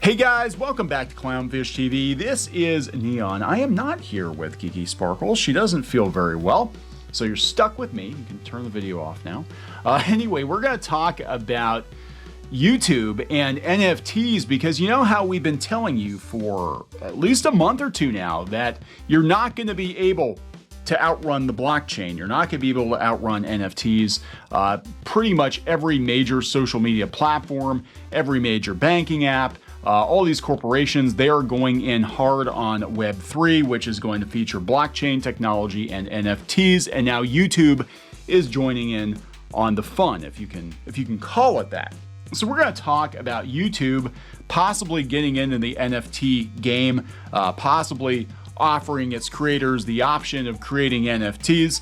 Hey guys, welcome back to Clownfish TV. This is Neon. I am not here with Kiki Sparkles. She doesn't feel very well, so you're stuck with me. You can turn the video off now. Anyway, we're going to talk about YouTube and NFTs because you know how we've been telling you for at least a month or two now that you're not going to be able to outrun the blockchain. You're not going to be able to outrun NFTs. Pretty much every major social media platform, every major banking app, all these corporations, they are going in hard on Web3, which is going to feature blockchain technology and NFTs. And now YouTube is joining in on the fun, if you can call it that. So we're going to talk about YouTube possibly getting into the NFT game, possibly offering its creators the option of creating NFTs.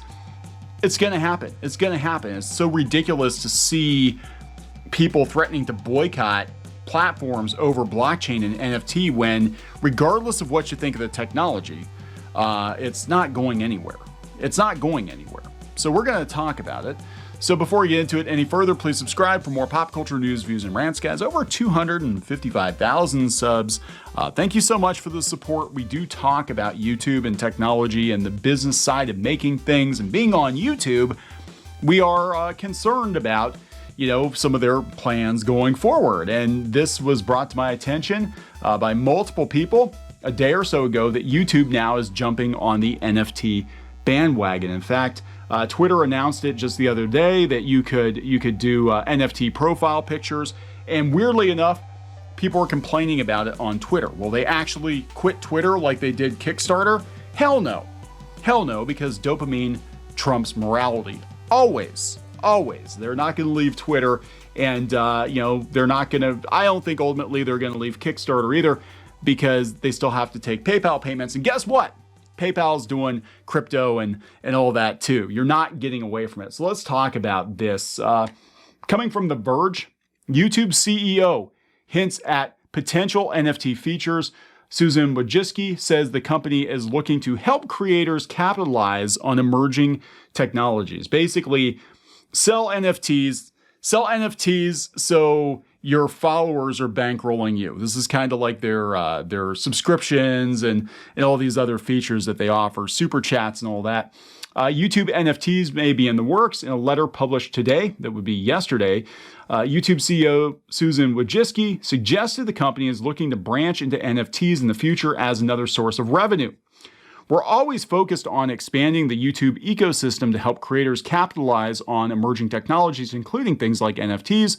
It's going to happen. It's going to happen. It's so ridiculous to see people threatening to boycott platforms over blockchain and NFT when, regardless of what you think of the technology, it's not going anywhere. It's not going anywhere. So we're going to talk about it. So before we get into it any further, please subscribe for more pop culture news, views, and rants, guys. Over 255,000 subs. Thank you so much for the support. We do talk about YouTube and technology and the business side of making things and being on YouTube. We are concerned about, you know, some of their plans going forward. And this was brought to my attention by multiple people a day or so ago that YouTube now is jumping on the NFT bandwagon. In fact, Twitter announced it just the other day that you could do NFT profile pictures, and weirdly enough, people are complaining about it on Twitter. Will they actually quit Twitter like they did Kickstarter? Hell no. Hell no, because dopamine trumps morality. Always. Always. They're not going to leave Twitter, and they're not going to, I don't think ultimately they're going to leave Kickstarter either, because they still have to take PayPal payments. And guess what? PayPal's doing crypto and all that too. You're not getting away from it. So let's talk about this. Coming from The Verge, YouTube CEO hints at potential NFT features. Susan Wojcicki says the company is looking to help creators capitalize on emerging technologies. Basically, sell NFTs so your followers are bankrolling you. This is kind of like their subscriptions and all these other features that they offer, super chats and all that. YouTube NFTs may be in the works. In a letter published today, that would be yesterday, YouTube CEO Susan Wojcicki suggested the company is looking to branch into NFTs in the future as another source of revenue. We're always focused on expanding the YouTube ecosystem to help creators capitalize on emerging technologies, including things like NFTs,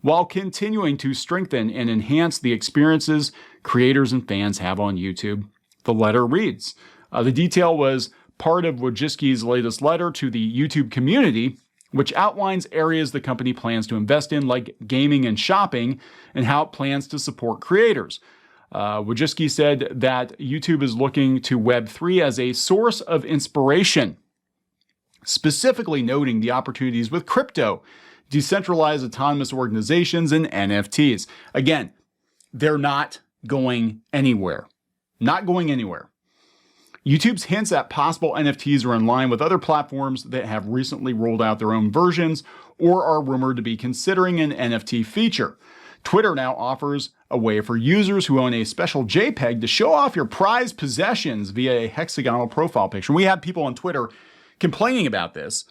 while continuing to strengthen and enhance the experiences creators and fans have on YouTube, the letter reads. The detail was part of Wojcicki's latest letter to the YouTube community, which outlines areas the company plans to invest in, like gaming and shopping, and how it plans to support creators. Wojcicki said that YouTube is looking to Web3 as a source of inspiration, specifically noting the opportunities with crypto, decentralized autonomous organizations, and NFTs. Again, they're not going anywhere. Not going anywhere. YouTube's hints at possible NFTs are in line with other platforms that have recently rolled out their own versions or are rumored to be considering an NFT feature. Twitter now offers a way for users who own a special JPEG to show off your prized possessions via a hexagonal profile picture. We have people on Twitter complaining about this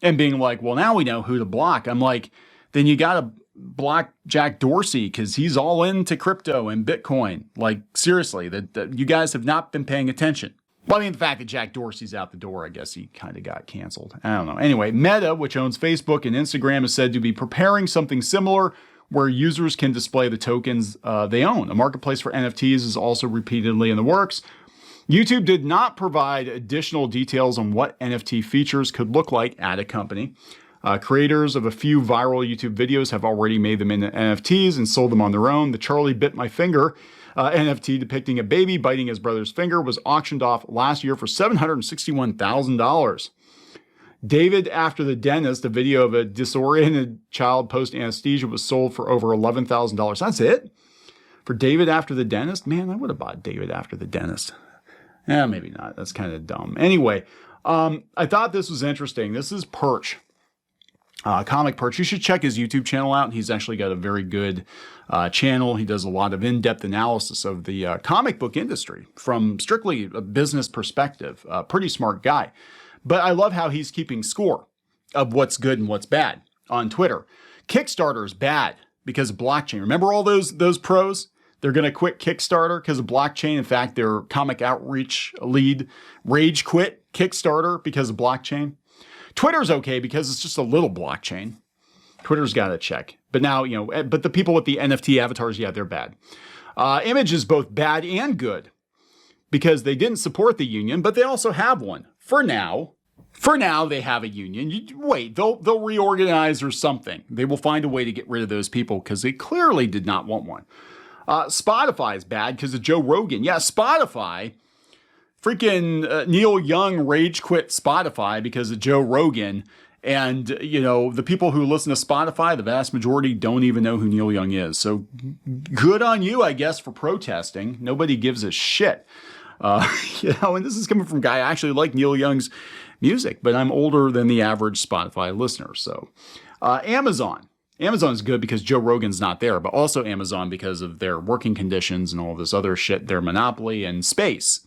and being like, well, now we know who to block. I'm like, then you got to block Jack Dorsey because he's all into crypto and Bitcoin. Like, seriously, that you guys have not been paying attention. Well, I mean, the fact that Jack Dorsey's out the door, I guess he kind of got canceled. I don't know. Anyway, Meta, which owns Facebook and Instagram, is said to be preparing something similar where users can display the tokens they own. A marketplace for NFTs is also repeatedly in the works. YouTube did not provide additional details on what NFT features could look like at a company. Creators of a few viral YouTube videos have already made them into NFTs and sold them on their own. The Charlie Bit My Finger NFT depicting a baby biting his brother's finger was auctioned off last year for $761,000. David After the Dentist, a video of a disoriented child post-anesthesia, was sold for over $11,000. That's it? For David After the Dentist? Man, I would have bought David After the Dentist. Maybe not. That's kind of dumb. Anyway, I thought this was interesting. This is Perch. Comic Perch. You should check his YouTube channel out. He's actually got a very good channel. He does a lot of in-depth analysis of the comic book industry from strictly a business perspective. Pretty smart guy. But I love how he's keeping score of what's good and what's bad on Twitter. Kickstarter is bad because of blockchain. Remember all those pros? They're going to quit Kickstarter because of blockchain. In fact, their comic outreach lead rage quit Kickstarter because of blockchain. Twitter's okay because it's just a little blockchain. Twitter's got to check. But now, but the people with the NFT avatars, yeah, they're bad. Image is both bad and good because they didn't support the union, but they also have one. For now, they have a union. Wait, they'll reorganize or something. They will find a way to get rid of those people because they clearly did not want one. Spotify is bad because of Joe Rogan. Yeah, Spotify. Freaking Neil Young rage quit Spotify because of Joe Rogan. And, the people who listen to Spotify, the vast majority don't even know who Neil Young is. So good on you, I guess, for protesting. Nobody gives a shit. And this is coming from a guy, I actually like Neil Young's music, but I'm older than the average Spotify listener. So Amazon. Amazon is good because Joe Rogan's not there, but also Amazon because of their working conditions and all this other shit, their monopoly and space.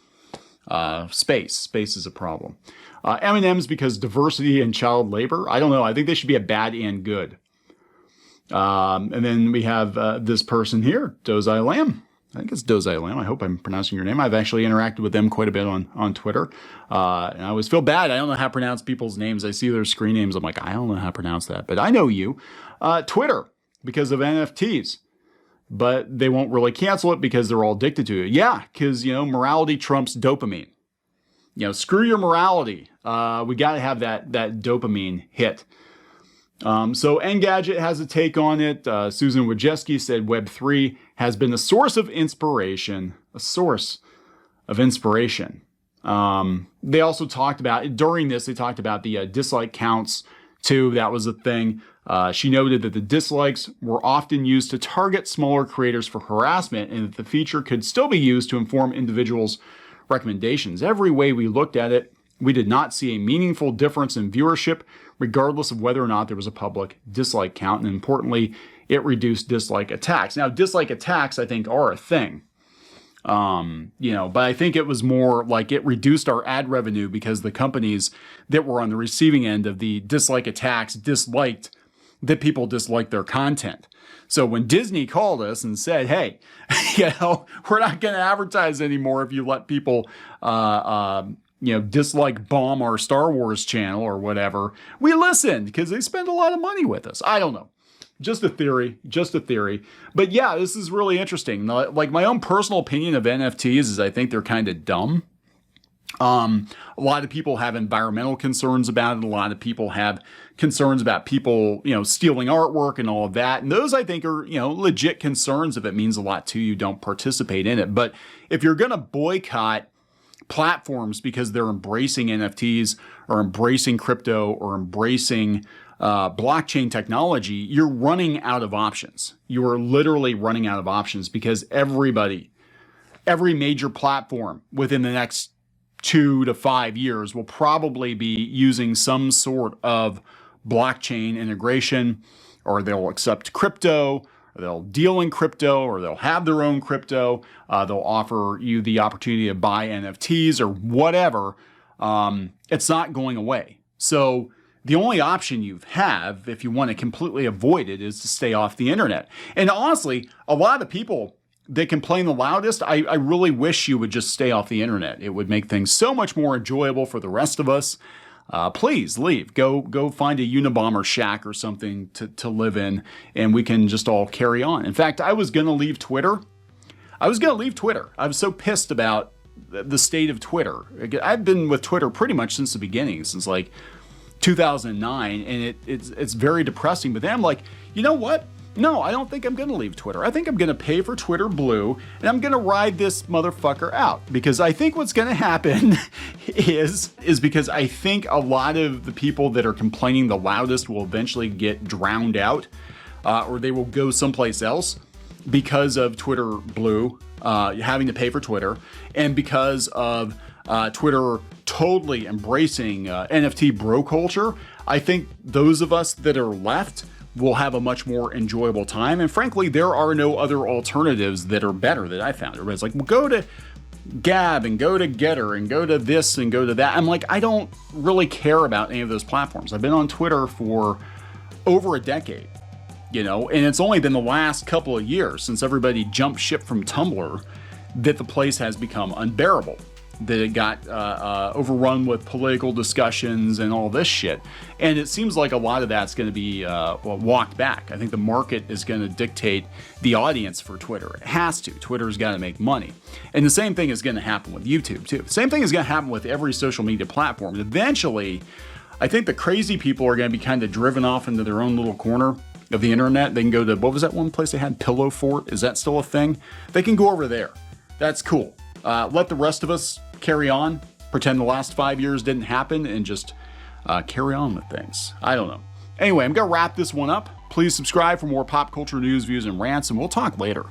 Space is a problem. M&M's because diversity and child labor. I don't know. I think they should be a bad and good. And then we have this person here, Dozai Lamb. I think it's Dozai Lamb. I hope I'm pronouncing your name. I've actually interacted with them quite a bit on Twitter. And I always feel bad. I don't know how to pronounce people's names. I see their screen names. I'm like, I don't know how to pronounce that. But I know you. Twitter because of NFTs. But they won't really cancel it because they're all addicted to it. Yeah, because, morality trumps dopamine. Screw your morality. We got to have that dopamine hit. So Engadget has a take on it. Susan Wojcicki said Web3 has been a source of inspiration. They also talked about, during this, they talked about the dislike counts too. That was a thing. She noted that the dislikes were often used to target smaller creators for harassment and that the feature could still be used to inform individuals' recommendations. Every way we looked at it, we did not see a meaningful difference in viewership, regardless of whether or not there was a public dislike count. And importantly, it reduced dislike attacks. Now, dislike attacks, I think, are a thing. But I think it was more like it reduced our ad revenue because the companies that were on the receiving end of the dislike attacks disliked that people disliked their content. So when Disney called us and said, hey, we're not going to advertise anymore if you let people, dislike bomb our Star Wars channel or whatever, we listened because they spend a lot of money with us. I don't know. Just a theory. But yeah, this is really interesting. Like my own personal opinion of NFTs is I think they're kind of dumb. A lot of people have environmental concerns about it. A lot of people have concerns about people, stealing artwork and all of that. And those I think are, legit concerns if it means a lot to you, don't participate in it. But if you're going to boycott platforms because they're embracing NFTs or embracing crypto or embracing blockchain technology, you're running out of options. You are literally running out of options because every major platform within the next 2 to 5 years will probably be using some sort of blockchain integration, or they'll accept crypto, or they'll deal in crypto, or they'll have their own crypto. They'll offer you the opportunity to buy NFTs or whatever. It's not going away. So the only option you have, if you want to completely avoid it, is to stay off the internet. And honestly, a lot of people that complain the loudest, I really wish you would just stay off the internet. It would make things so much more enjoyable for the rest of us. Please leave. Go find a Unabomber shack or something to live in, and we can just all carry on. In fact, I was going to leave Twitter. I was so pissed about the state of Twitter. I've been with Twitter pretty much since the beginning, since like 2009, and it's very depressing. But then I'm like, you know what? No, I don't think I'm going to leave Twitter. I think I'm going to pay for Twitter Blue, and I'm going to ride this motherfucker out. Because I think what's going to happen is because I think a lot of the people that are complaining the loudest will eventually get drowned out, or they will go someplace else because of Twitter Blue, having to pay for Twitter, and because of Twitter totally embracing NFT bro culture. I think those of us that are left will have a much more enjoyable time. And frankly, there are no other alternatives that are better that I found. Everybody's like, well, go to Gab and go to Getter and go to this and go to that. I'm like, I don't really care about any of those platforms. I've been on Twitter for over a decade, you know, and it's only been the last couple of years since everybody jumped ship from Tumblr that the place has become unbearable, that it got overrun with political discussions and all this shit. And it seems like a lot of that's going to be walked back. I think the market is going to dictate the audience for Twitter. It has to. Twitter's got to make money. And the same thing is going to happen with YouTube too. The same thing is going to happen with every social media platform. Eventually, I think the crazy people are going to be kind of driven off into their own little corner of the internet. They can go to, what was that one place they had? Pillow Fort? Is that still a thing? They can go over there. That's cool. Let the rest of us carry on, pretend the last 5 years didn't happen, and just carry on with things. I don't know. Anyway, I'm going to wrap this one up. Please subscribe for more pop culture news, views, and rants, and we'll talk later.